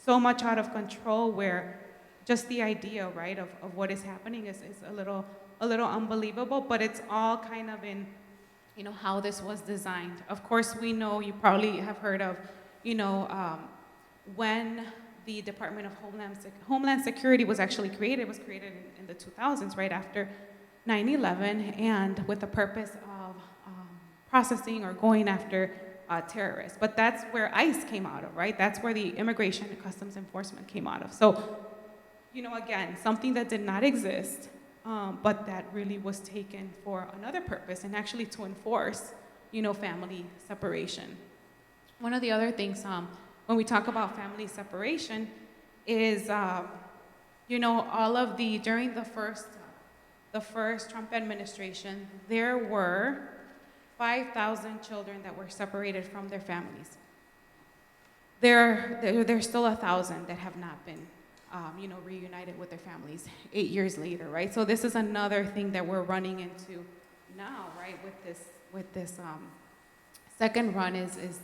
so much out of control, where just the idea, right, of what is happening is a little unbelievable, but it's all kind of in, how this was designed. Of course, we know, you probably have heard of, when the Department of Homeland Security was actually created, it was created in the 2000s, right after 9/11, and with the purpose of processing or going after terrorists. But that's where ICE came out of, right? That's where the Immigration and Customs Enforcement came out of. So, again, something that did not exist, but that really was taken for another purpose, and actually to enforce, family separation. One of the other things, when we talk about family separation, is, all of during the first Trump administration, there were 5,000 children that were separated from their families. There's still 1,000 that have not been, reunited with their families 8 years later, right? So this is another thing that we're running into now, right? With this second run is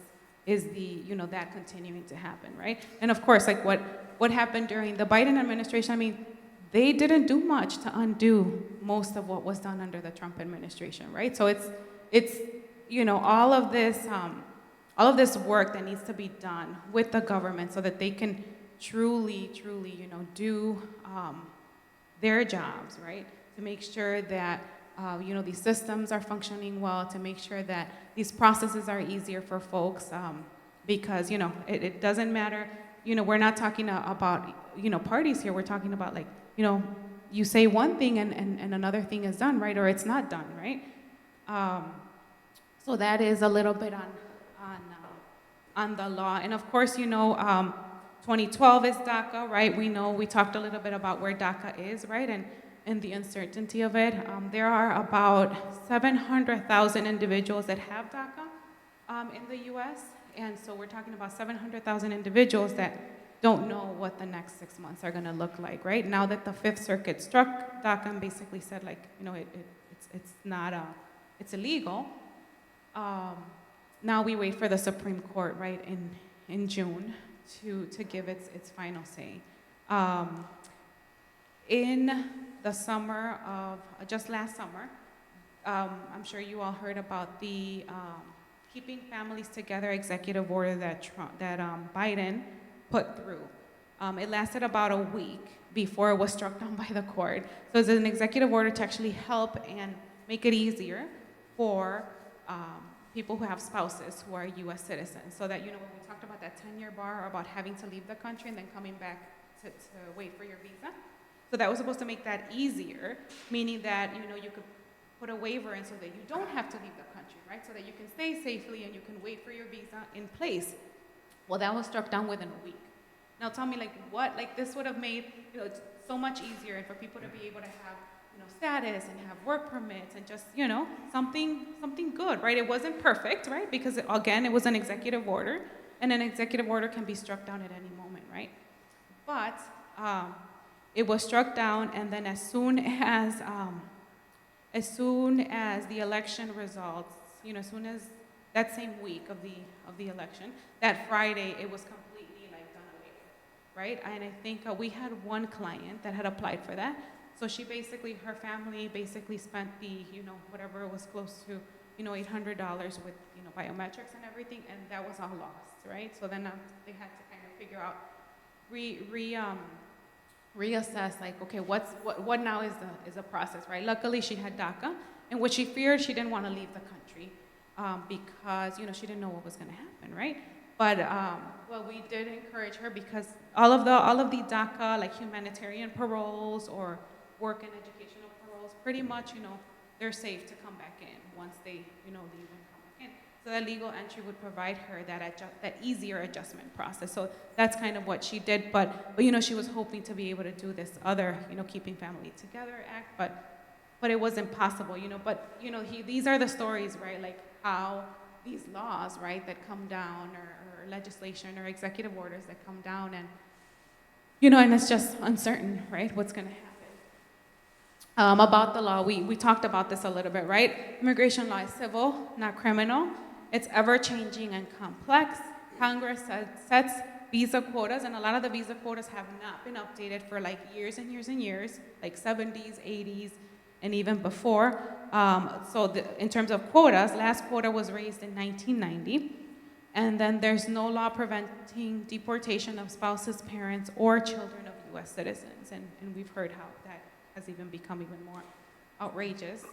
the, that continuing to happen, right? And of course, like what happened during the Biden administration, I mean, they didn't do much to undo most of what was done under the Trump administration, right? So it's all of this work that needs to be done with the government so that they can truly, do their jobs, right? To make sure that, these systems are functioning well, to make sure that these processes are easier for folks, because, it doesn't matter, we're not talking about, parties here, we're talking about like, you say one thing and another thing is done, right? Or it's not done, right? So that is a little bit on the law. And of course, 2012 is DACA, right? We talked a little bit about where DACA is, right? And the uncertainty of it. There are about 700,000 individuals that have DACA in the U.S. And so we're talking about 700,000 individuals that don't know what the next 6 months are going to look like, right? Now that the Fifth Circuit struck DACA and basically said, like, it's not it's illegal. Now we wait for the Supreme Court, right, in June to give its final say. In the summer of, just last summer, I'm sure you all heard about the Keeping Families Together executive order that Biden put through. It lasted about a week before it was struck down by the court. So it's an executive order to actually help and make it easier for people who have spouses who are U.S. citizens. So that, when we talked about that 10-year bar about having to leave the country and then coming back to wait for your visa. So that was supposed to make that easier, meaning that, you could put a waiver in so that you don't have to leave the country, right? So that you can stay safely and you can wait for your visa in place. Well, that was struck down within a week. Now tell me, what? This would have made, so much easier and for people to be able to have, status and have work permits and just, something good, right? It wasn't perfect, right? Because again, it was an executive order, and an executive order can be struck down at any moment, right? But it was struck down, and then as soon as the election results, as soon as that same week of the election, that Friday, it was completely done away with, right? And I think we had one client that had applied for that. So her family basically spent the, whatever was close to, $800 with, biometrics and everything, and that was all lost, right? So then they had to kind of figure out, reassess, okay, what now is the process, right? Luckily, she had DACA, and what she feared, she didn't want to leave the country because, she didn't know what was going to happen, right? But we did encourage her because all of the DACA, humanitarian paroles or work and educational paroles, pretty much, they're safe to come back in once they, leave and come back in. So that legal entry would provide her that easier adjustment process. So that's kind of what she did. But she was hoping to be able to do this other, Keeping Family Together Act, but it was impossible, But, these are the stories, right? How these laws, right, that come down or legislation or executive orders that come down and, and it's just uncertain, right, what's going to happen. About the law, we talked about this a little bit, right? Immigration law is civil, not criminal. It's ever-changing and complex. Congress sets visa quotas, and a lot of the visa quotas have not been updated for years and years and years, 70s, 80s, and even before. In terms of quotas, last quota was raised in 1990, and then there's no law preventing deportation of spouses, parents, or children of U.S. citizens, and we've heard how that has even become even more outrageous.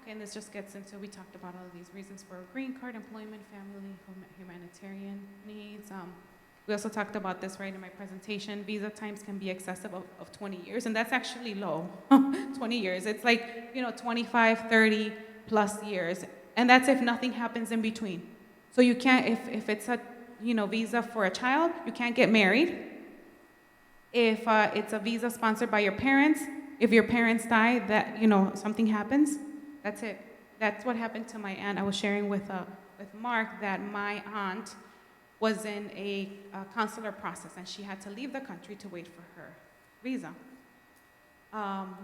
Okay, and this just gets into, we talked about all of these reasons for a green card, employment, family, humanitarian needs. We also talked about this right in my presentation. Visa times can be excessive of 20 years, and that's actually low, 20 years. It's 25, 30 plus years, and that's if nothing happens in between. So you can't, if it's a, visa for a child, you can't get married. If it's a visa sponsored by your parents, if your parents die, that, something happens, that's it. That's what happened to my aunt. I was sharing with Mark that my aunt was in a consular process, and she had to leave the country to wait for her visa.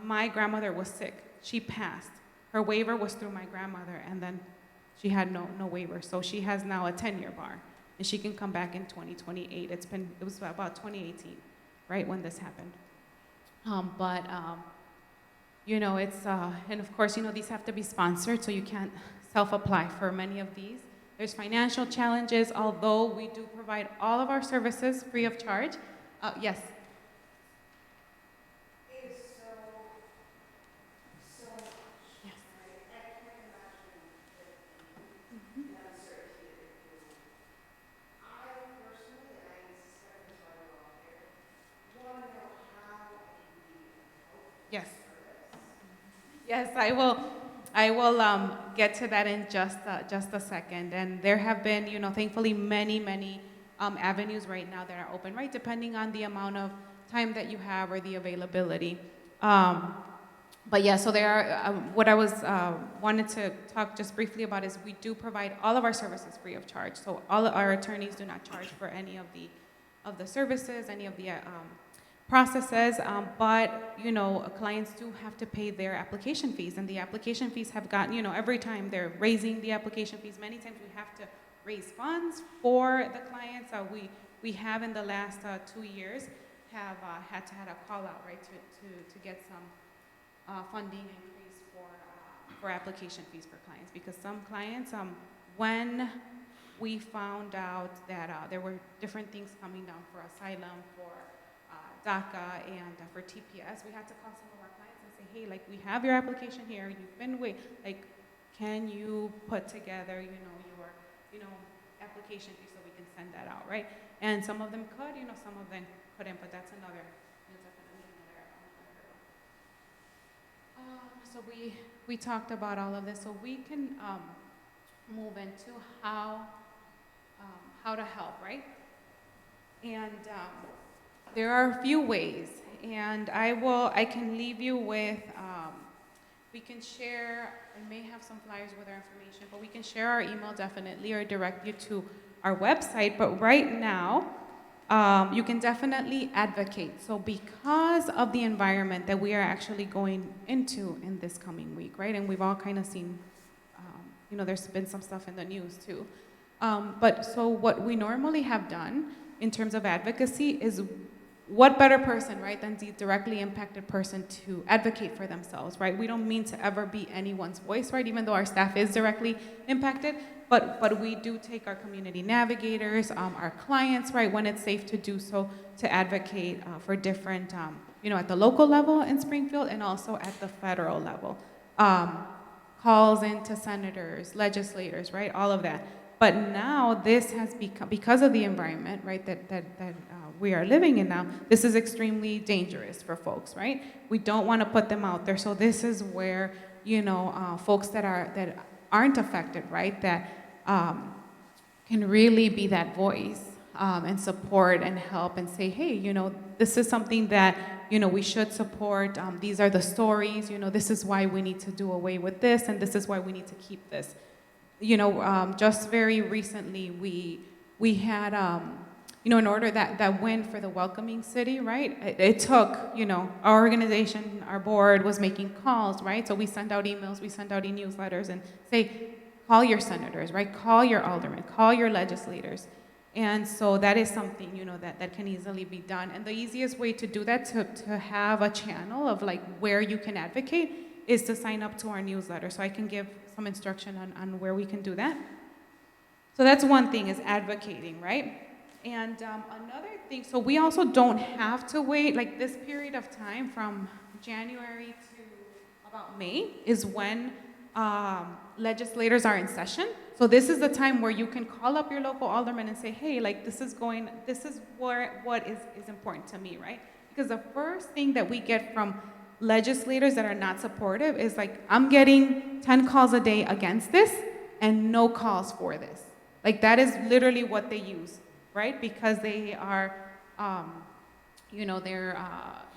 My grandmother was sick. She passed. Her waiver was through my grandmother, and then she had no waiver. So she has now a 10-year bar, and she can come back in 2028. It was about 2018, right, when this happened. It's, and of course, these have to be sponsored, so you can't self-apply for many of these. There's financial challenges, although we do provide all of our services free of charge. Yes? It is so much. Yes. Right? I can't imagine the uncertainty that it is. I personally, and I suspect there's a lot of out there, want to know how I can be helpful Yes. for this. Yes, I will get to that in just a second. And there have been, thankfully, many avenues right now that are open, right, depending on the amount of time that you have or the availability. But yeah, so there are, what I was wanted to talk just briefly about is we do provide all of our services free of charge. So all of our attorneys do not charge for any of the services, any of the processes, but clients do have to pay their application fees, and the application fees have gotten, every time they're raising the application fees, many times we have to raise funds for the clients. We have in the last 2 years have had a call out, right, to get some funding increase for application fees for clients, because some clients, when we found out that there were different things coming down for asylum, for DACA, and for TPS, we had to call some of our clients and say, hey, like, we have your application here, you've been like, can you put together, your, application fee so we can send that out, right? And some of them could, some of them couldn't, but that's definitely another. So we talked about all of this, so we can move into how to help, right? And there are a few ways, and I can leave you with, we can share, I may have some flyers with our information, but we can share our email definitely, or direct you to our website. But right now, you can definitely advocate. So because of the environment that we are actually going into in this coming week, right? And we've all kind of seen, there's been some stuff in the news too. But so what we normally have done in terms of advocacy is, what better person, right, than the directly impacted person to advocate for themselves, right? We don't mean to ever be anyone's voice, right, even though our staff is directly impacted, but we do take our community navigators, our clients, right, when it's safe to do so, to advocate for different, at the local level in Springfield and also at the federal level. Calls into senators, legislators, right, all of that. But now this has become, because of the environment, right, that we are living in now, this is extremely dangerous for folks, right? We don't want to put them out there. So this is where, folks that aren't affected, right, that can really be that voice and support and help and say, hey, this is something that, we should support. These are the stories, this is why we need to do away with this, and this is why we need to keep this. Just very recently, we had, in order that win for the welcoming city, right? It took, our organization, our board was making calls, right? So we send out emails, we send out e-newsletters and say, call your senators, right? Call your aldermen, call your legislators. And so that is something, that can easily be done. And the easiest way to do that, to have a channel of like where you can advocate, is to sign up to our newsletter. So I can give some instruction on where we can do that. So that's one thing, is advocating, right? And another thing, so we also don't have to wait, like this period of time from January to about May is when legislators are in session. So this is the time where you can call up your local alderman and say, hey, like this is what is important to me, right? Because the first thing that we get from legislators that are not supportive is like, I'm getting 10 calls a day against this and no calls for this. Like that is literally what they use, right? Because they are, they're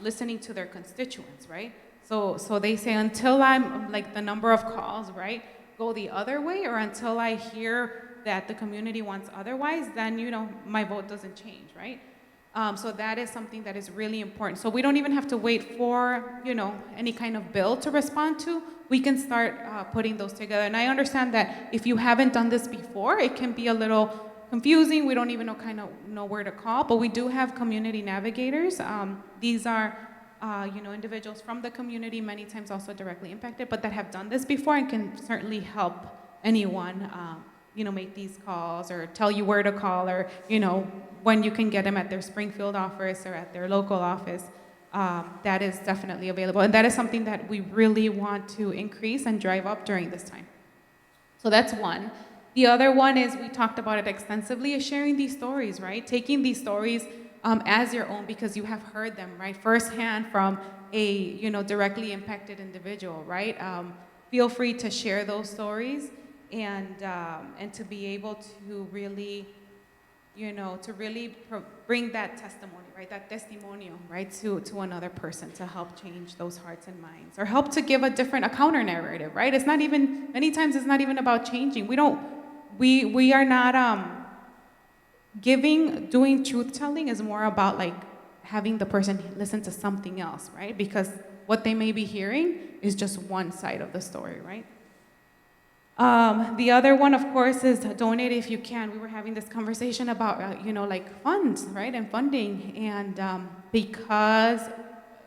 listening to their constituents, right? So they say, until I'm like the number of calls, right, go the other way, or until I hear that the community wants otherwise, then, my vote doesn't change, right? So that is something that is really important. So we don't even have to wait for, any kind of bill to respond to. We can start putting those together. And I understand that if you haven't done this before, it can be a little confusing. We don't even know where to call, but we do have community navigators. These are, individuals from the community, many times also directly impacted, but that have done this before and can certainly help anyone, make these calls or tell you where to call, or, when you can get them at their Springfield office or at their local office. That is definitely available. And that is something that we really want to increase and drive up during this time. So that's one. The other one is, we talked about it extensively, is sharing these stories, right? Taking these stories as your own, because you have heard them, right, firsthand from a, directly impacted individual, right? Feel free to share those stories and to be able to really, bring that testimony, right, that testimonial, right, to another person, to help change those hearts and minds, or help to give a counter narrative, right? It's not even, many times it's not even about changing. We are not, doing truth telling is more about like having the person listen to something else, right? Because what they may be hearing is just one side of the story, right? The other one, of course, is donate if you can. We were having this conversation about, like funds, right, and funding. And because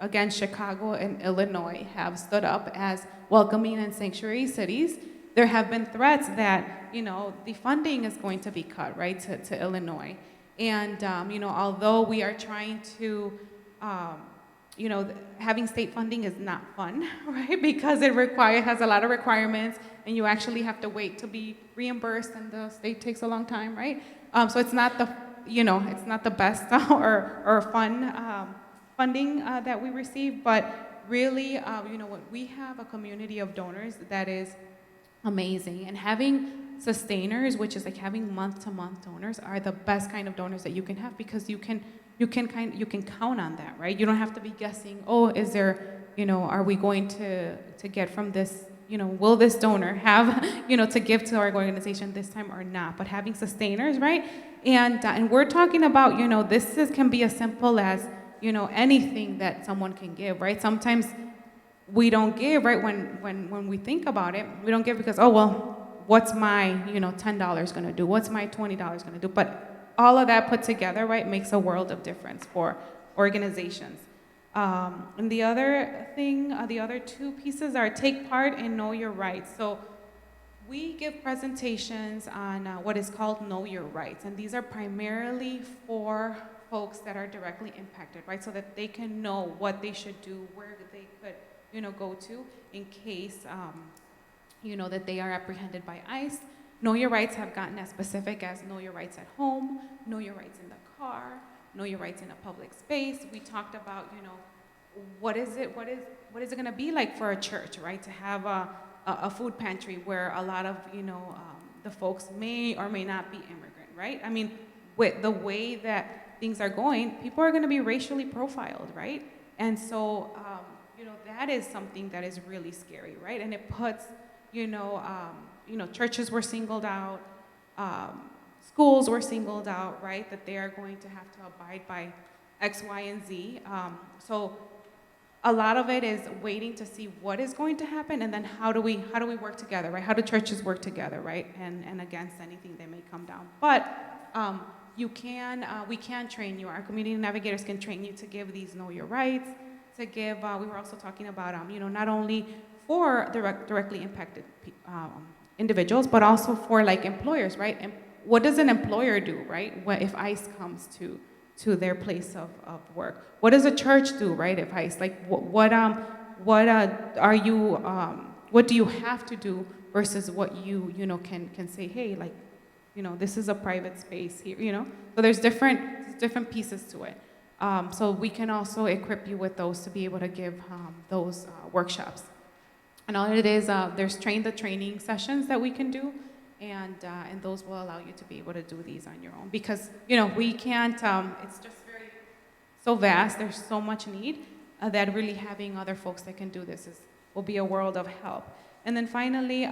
again, Chicago and Illinois have stood up as welcoming and sanctuary cities, there have been threats that, you know, the funding is going to be cut, right, to Illinois. And, you know, although we are trying to, you know, having state funding is not fun, right, because it has a lot of requirements, and you actually have to wait to be reimbursed, and the state takes a long time, right? So it's not the, you know, it's not the best or fun funding that we receive, but really, you know, we have a community of donors that is amazing, and having sustainers, which is like having month-to-month donors, are the best kind of donors that you can have, because you can count on that, right? You don't have to be guessing, oh, is there, you know, are we going to get from this, you know, will this donor have, you know, to give to our organization this time or not? But having sustainers, right? And we're talking about, you know, can be as simple as, you know, anything that someone can give, right? Sometimes we don't give, right? When we think about it, we don't give because, oh, well, what's my, you know, $10 going to do? What's my $20 going to do? But all of that put together, right, makes a world of difference for organizations. And the other thing, the other two pieces are take part and know your rights. So we give presentations on what is called Know Your Rights, and these are primarily for folks that are directly impacted, right, so that they can know what they should do, where they could, you know, go to in case, you know, that they are apprehended by ICE. Know Your Rights have gotten as specific as know your rights at home, know your rights in the car, know your rights in a public space. We talked about, you know, what is it going to be like for a church, right, to have a food pantry where a lot of, you know, the folks may or may not be immigrant, right? I mean, with the way that things are going, people are going to be racially profiled, right? And so, you know, that is something that is really scary, right? And it puts, you know, churches were singled out, schools were singled out, right? That they are going to have to abide by X, Y, and Z. So a lot of it is waiting to see what is going to happen, and then how do we work together, right? How do churches work together, right? And against anything that may come down. But we can train you. Our community navigators can train you to give these Know Your Rights. To give, we were also talking about, you know, not only for directly impacted individuals, but also for like employers, right? And what does an employer do, right? If ICE comes to their place of work? What does a church do, right? If ICE, like, what do you have to do versus what you know can say, hey, like, you know, this is a private space here, you know? So there's different pieces to it. So we can also equip you with those to be able to give those workshops. And all it is, there's the training sessions that we can do, and those will allow you to be able to do these on your own. Because, you know, we can't, it's just so vast, there's so much need, that really having other folks that can do this will be a world of help. And then finally,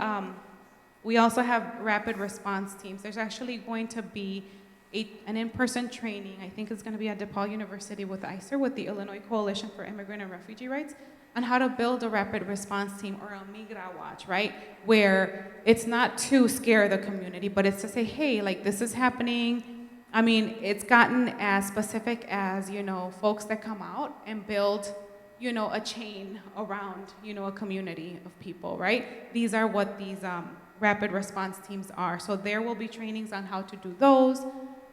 we also have rapid response teams. There's actually going to be an in-person training. I think it's going to be at DePaul University with ICER, with the Illinois Coalition for Immigrant and Refugee Rights, on how to build a rapid response team, or a Migra Watch, right? Where it's not to scare the community, but it's to say, hey, like, this is happening. I mean, it's gotten as specific as, you know, folks that come out and build, you know, a chain around, you know, a community of people, right? These are what these rapid response teams are. So there will be trainings on how to do those,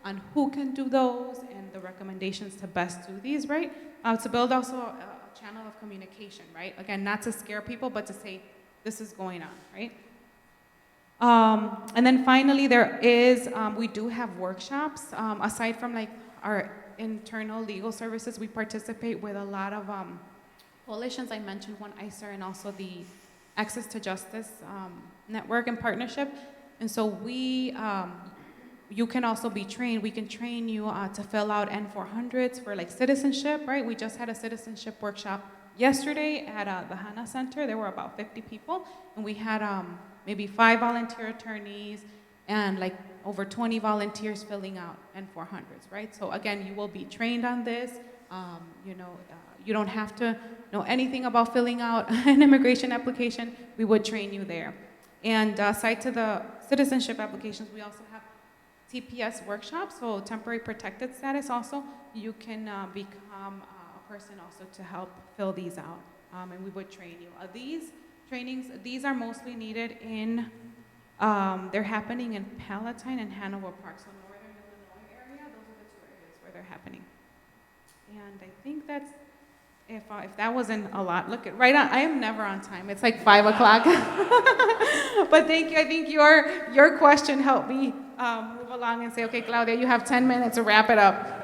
on who can do those, and the recommendations to best do these, right? To build also a channel of communication, right? Again, not to scare people, but to say, this is going on, right? And then finally, we do have workshops. Aside from like our internal legal services, we participate with a lot of coalitions. I mentioned one, ICER, and also the Access to Justice Network and Partnership. And so you can also be trained. We can train you to fill out N-400s for like citizenship, right? We just had a citizenship workshop yesterday at the HANA Center. There were about 50 people, and we had maybe 5 volunteer attorneys and like over 20 volunteers filling out N-400s, right? So again, you will be trained on this. You don't have to know anything about filling out an immigration application. We would train you there. And aside to the citizenship applications, we also have TPS workshops, so temporary protected status also. You can become a person also to help fill these out, and we would train you. These trainings, these are mostly needed in, they're happening in Palatine and Hanover Park, so northern Illinois area. Those are the two areas where they're happening. And I think that's, if that wasn't a lot, look at, right on, I am never on time. It's like 5 o'clock. But thank you. I think your question helped me move along and say, okay, Claudia, you have 10 minutes to wrap it up.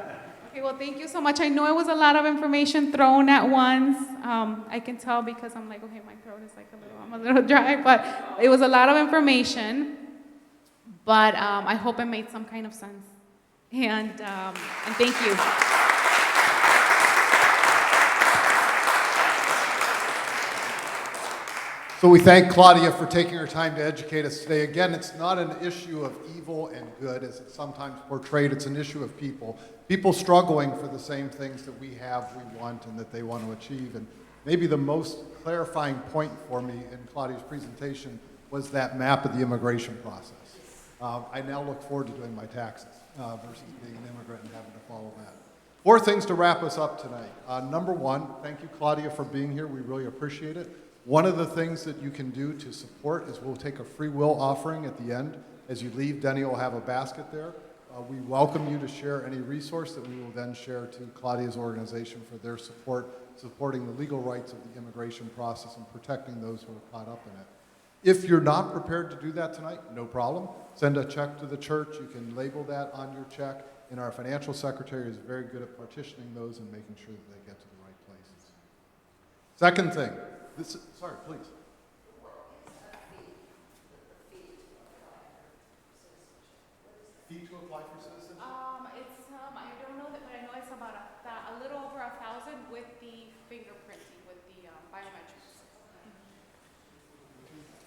Okay, well, thank you so much. I know it was a lot of information thrown at once. I can tell because I'm like, okay, my throat is like I'm a little dry, but it was a lot of information. But I hope it made some kind of sense. And thank you. So we thank Claudia for taking her time to educate us today. Again, it's not an issue of evil and good as it's sometimes portrayed. It's an issue of people. People struggling for the same things that we have, we want, and that they want to achieve. And maybe the most clarifying point for me in Claudia's presentation was that map of the immigration process. I now look forward to doing my taxes versus being an immigrant and having to follow that. 4 things to wrap us up tonight. Number 1, thank you, Claudia, for being here. We really appreciate it. One of the things that you can do to support is we'll take a free will offering at the end. As you leave, Denny will have a basket there. We welcome you to share any resource that we will then share to Claudia's organization for their support, supporting the legal rights of the immigration process and protecting those who are caught up in it. If you're not prepared to do that tonight, no problem. Send a check to the church. You can label that on your check, and our financial secretary is very good at partitioning those and making sure that they get to the right places. Second thing. Sorry, please. Fee to apply for citizenship? It's I don't know that, but I know it's about a little over 1,000 with the fingerprinting, with the biometrics.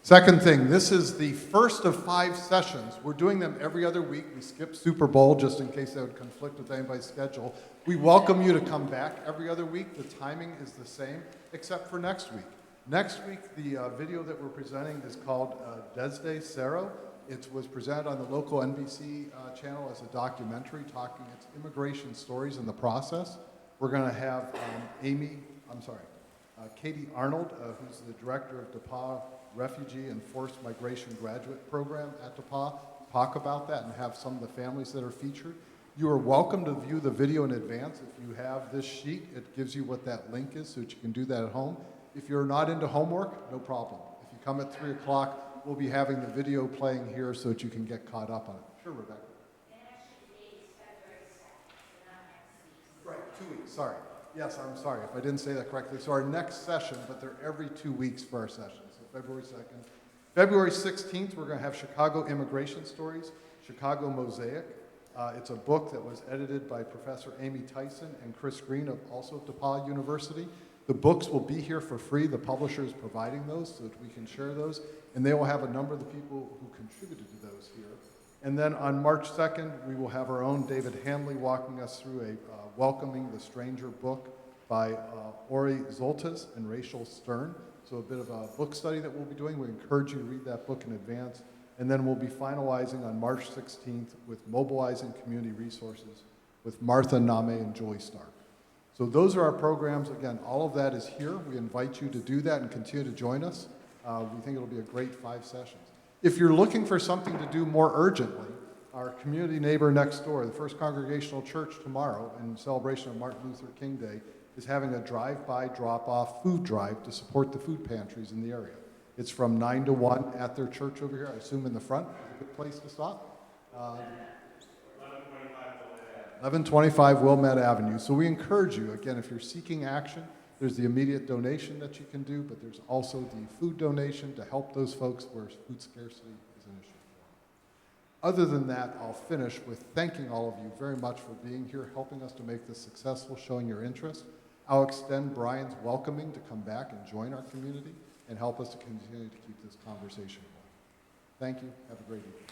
Second thing, this is the first of 5 sessions. We're doing them every other week. We skipped Super Bowl just in case that would conflict with anybody's schedule. We welcome you to come back every other week. The timing is the same, except for next week. Next week, the video that we're presenting is called Desde Cero. It was presented on the local NBC channel as a documentary talking its immigration stories in the process. We're going to have Katie Arnold, who's the director of DePauw Refugee and Forced Migration Graduate Program at DePauw, talk about that and have some of the families that are featured. You are welcome to view the video in advance. If you have this sheet, it gives you what that link is so that you can do that at home. If you're not into homework, no problem. If you come at 3 o'clock, we'll be having the video playing here so that you can get caught up on it. Sure, Rebecca. Right, 2 weeks, sorry. Yes, I'm sorry if I didn't say that correctly. So our next session, but they're every 2 weeks for our sessions. So February 2nd. February 16th, we're going to have Chicago Immigration Stories, Chicago Mosaic. It's a book that was edited by Professor Amy Tyson and Chris Green, also of DePauw University. The books will be here for free. The publisher is providing those so that we can share those. And they will have a number of the people who contributed to those here. And then on March 2nd, we will have our own David Hanley walking us through a Welcoming the Stranger book by Ori Zoltas and Rachel Stern. So a bit of a book study that we'll be doing. We encourage you to read that book in advance. And then we'll be finalizing on March 16th with Mobilizing Community Resources with Martha Name and Joy Stark. So those are our programs. Again, all of that is here. We invite you to do that and continue to join us. We think it'll be a great 5 sessions. If you're looking for something to do more urgently, our community neighbor next door, the First Congregational Church tomorrow, in celebration of Martin Luther King Day, is having a drive-by drop-off food drive to support the food pantries in the area. It's from 9 to 1 at their church over here, I assume in the front. Is a good place to stop. 1125 Wilmette Avenue. So we encourage you, again, if you're seeking action, there's the immediate donation that you can do, but there's also the food donation to help those folks where food scarcity is an issue. Other than that, I'll finish with thanking all of you very much for being here, helping us to make this successful, showing your interest. I'll extend Brian's welcoming to come back and join our community and help us to continue to keep this conversation going. Thank you. Have a great evening.